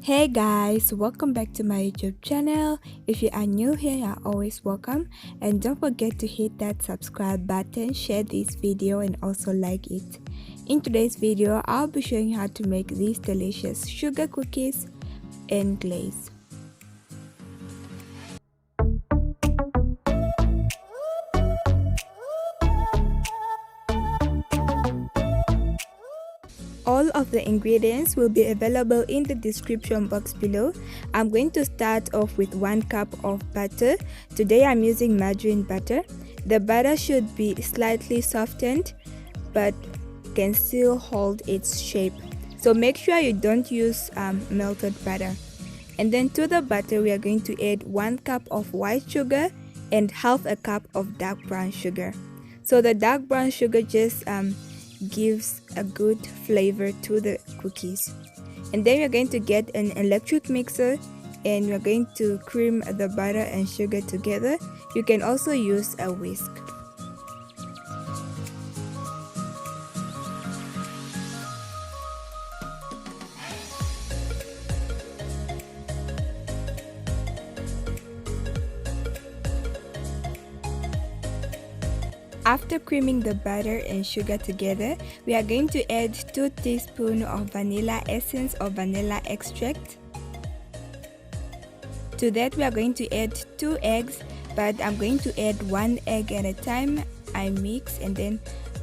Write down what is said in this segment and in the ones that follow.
Hey guys, welcome back to my YouTube channel. If you are new here, you're always welcome, and don't forget to hit that subscribe button, share this video, and also like it. In today's video, I'll be showing you how to make these delicious sugar cookies and glaze. All of the ingredients will be available in the description box below. I'm going to start off with 1 cup of butter. Today I'm using margarine butter. The butter should be slightly softened but can still hold its shape. So make sure you don't use melted butter. And then to the butter we are going to add 1 cup of white sugar and half a cup of dark brown sugar. So the dark brown sugar just gives a good flavor to the cookies. And then we're going to get an electric mixer and we're going to cream the butter and sugar together. You can also use a whisk. After creaming the butter and sugar together, we are going to add 2 teaspoons of vanilla essence or vanilla extract. To that we are going to add 2 eggs, but I'm going to add 1 egg at a time. I mix and then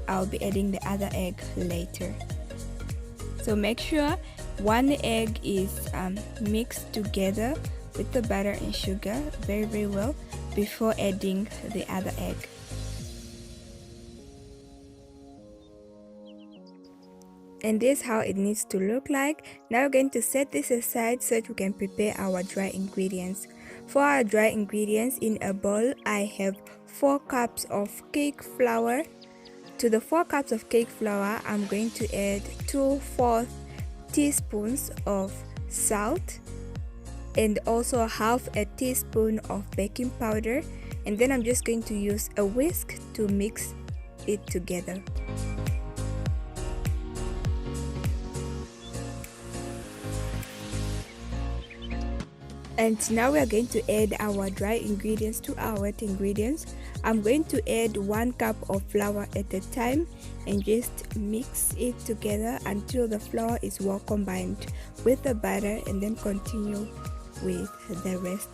I'll be adding the other egg later. So make sure 1 egg is mixed together with the butter and sugar very well before adding the other egg. And this is how it needs to look like. Now we're going to set this aside so that we can prepare our dry ingredients. For our dry ingredients, in a bowl I have 4 cups of cake flour. To the 4 cups of cake flour I'm going to add 2/4 teaspoons of salt and also half a teaspoon of baking powder, and then I'm just going to use a whisk to mix it together. And now we are going to add our dry ingredients to our wet ingredients. I'm going to add 1 cup of flour at a time and just mix it together until the flour is well combined with the butter, and then continue with the rest.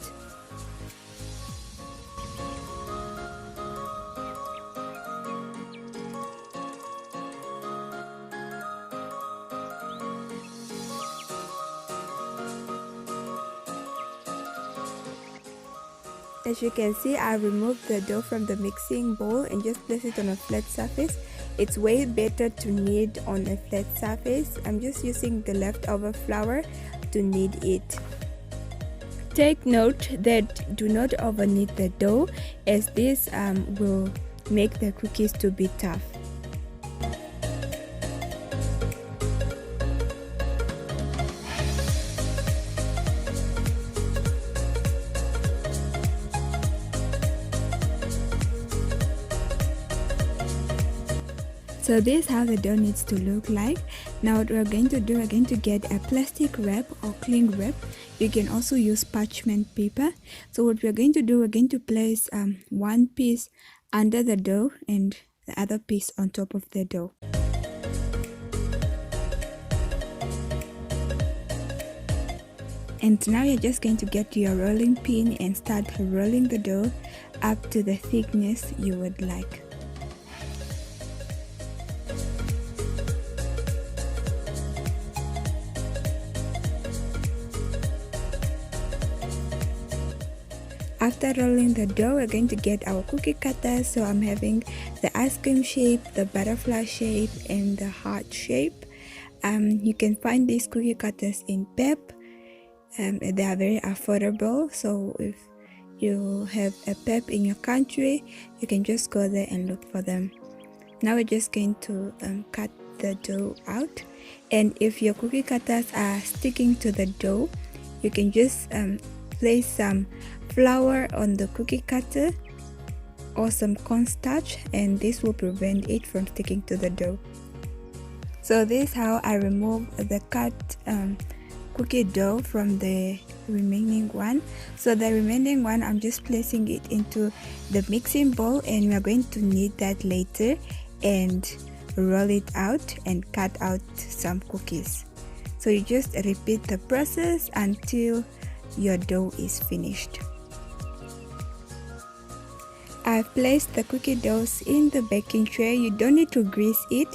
As you can see, I removed the dough from the mixing bowl and just place it on a flat surface. It's way better to knead on a flat surface. I'm just using the leftover flour to knead it. Take note that do not over knead the dough, as this will make the cookies to be tough. So this is how the dough needs to look like. Now what we're going to do, we're going to get a plastic wrap or cling wrap. You can also use parchment paper. So what we're going to do, we're going to place 1 piece under the dough and the other piece on top of the dough. And now you're just going to get your rolling pin and start rolling the dough up to the thickness you would like. After rolling the dough, we're going to get our cookie cutters. So I'm having the ice cream shape, the butterfly shape, and the heart shape. You can find these cookie cutters in Pep. They are very affordable. So if you have a Pep in your country, you can just go there and look for them. Now we're just going to cut the dough out. And if your cookie cutters are sticking to the dough, you can just place some flour on the cookie cutter or some cornstarch, and this will prevent it from sticking to the dough. So this is how I remove the cut cookie dough from the remaining one. So the remaining one, I'm just placing it into the mixing bowl, and we are going to knead that later and roll it out and cut out some cookies. So you just repeat the process until your dough is finished. I've placed the cookie doughs in the baking tray. You don't need to grease it,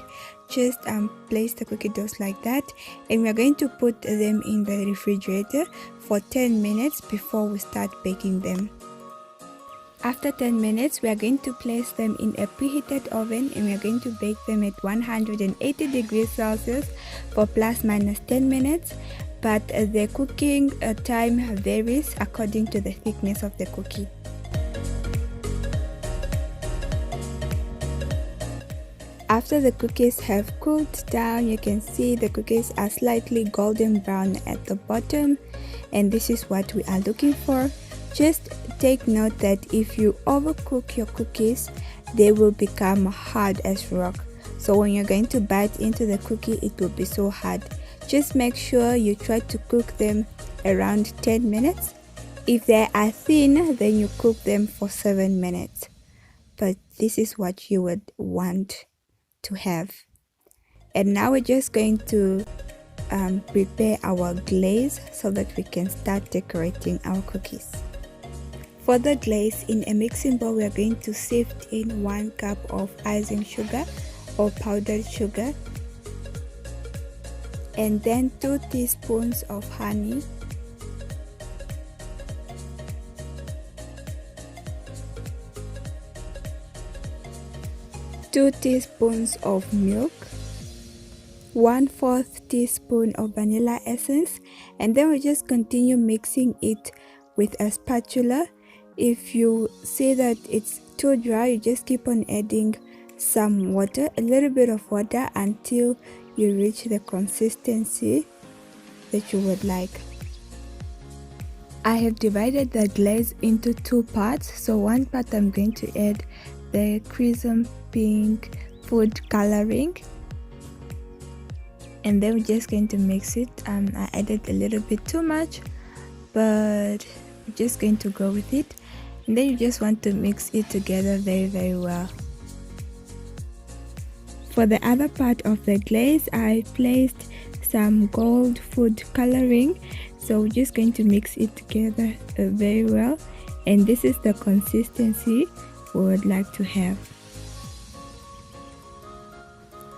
just place the cookie doughs like that, and we're going to put them in the refrigerator for 10 minutes before we start baking them. After 10 minutes, we are going to place them in a preheated oven, and we are going to bake them at 180 degrees Celsius for plus minus 10 minutes, but the cooking time varies according to the thickness of the cookie. After the cookies have cooled down, you can see the cookies are slightly golden brown at the bottom, and this is what we are looking for. Just take note that if you overcook your cookies, they will become hard as rock. So when you're going to bite into the cookie, it will be so hard. Just make sure you try to cook them around 10 minutes. If they are thin, then you cook them for 7 minutes. But this is what you would want to have. And now we're just going to prepare our glaze so that we can start decorating our cookies. For the glaze, in a mixing bowl, we are going to sift in 1 cup of icing sugar or powdered sugar, and then 2 teaspoons of honey, 2 teaspoons of milk, 1/4 teaspoon of vanilla essence, and then we just continue mixing it with a spatula. If you see that it's too dry, you just keep on adding some water, a little bit of water, until you reach the consistency that you would like. I have divided the glaze into 2 parts. So one part I'm going to add the crimson pink food coloring, and then we're just going to mix it. I added a little bit too much, but we're just going to go with it, and then you just want to mix it together very well. For the other part of the glaze, I placed some gold food coloring, so we're just going to mix it together very well, and this is the consistency we would like to have.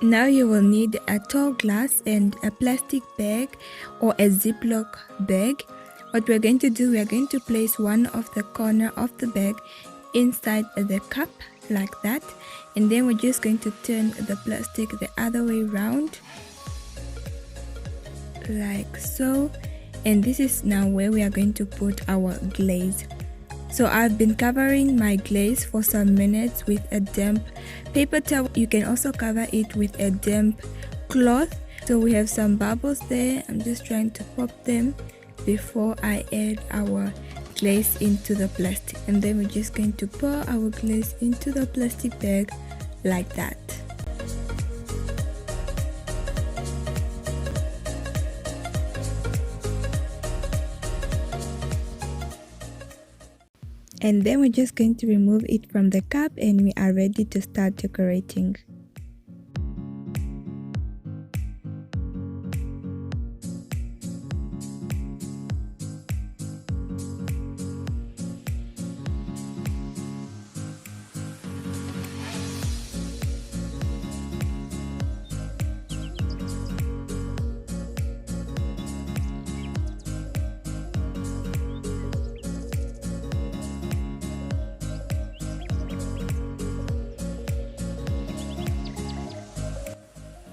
Now you will need a tall glass and a plastic bag or a Ziploc bag. What we're going to do, we are going to place one of the corner of the bag inside the cup like that, and then we're just going to turn the plastic the other way around like so, and this is now where we are going to put our glaze. So I've been covering my glaze for some minutes with a damp paper towel. You can also cover it with a damp cloth. So we have some bubbles there. I'm just trying to pop them before I add our glaze into the plastic, and then we're just going to pour our glaze into the plastic bag like that. And then we're just going to remove it from the cup, and we are ready to start decorating.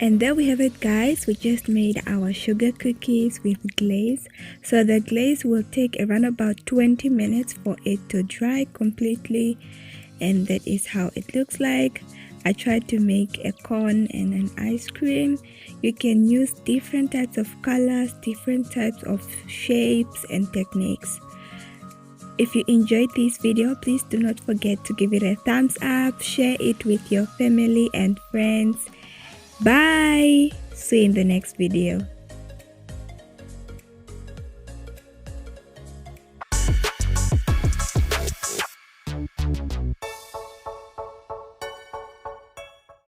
And there we have it, guys. We just made our sugar cookies with glaze. So the glaze will take around about 20 minutes for it to dry completely, and that is how it looks like. I tried to make a cone and an ice cream. You can use different types of colors, different types of shapes and techniques. If you enjoyed this video, please do not forget to give it a thumbs up, share it with your family and friends. Bye! See you in the next video.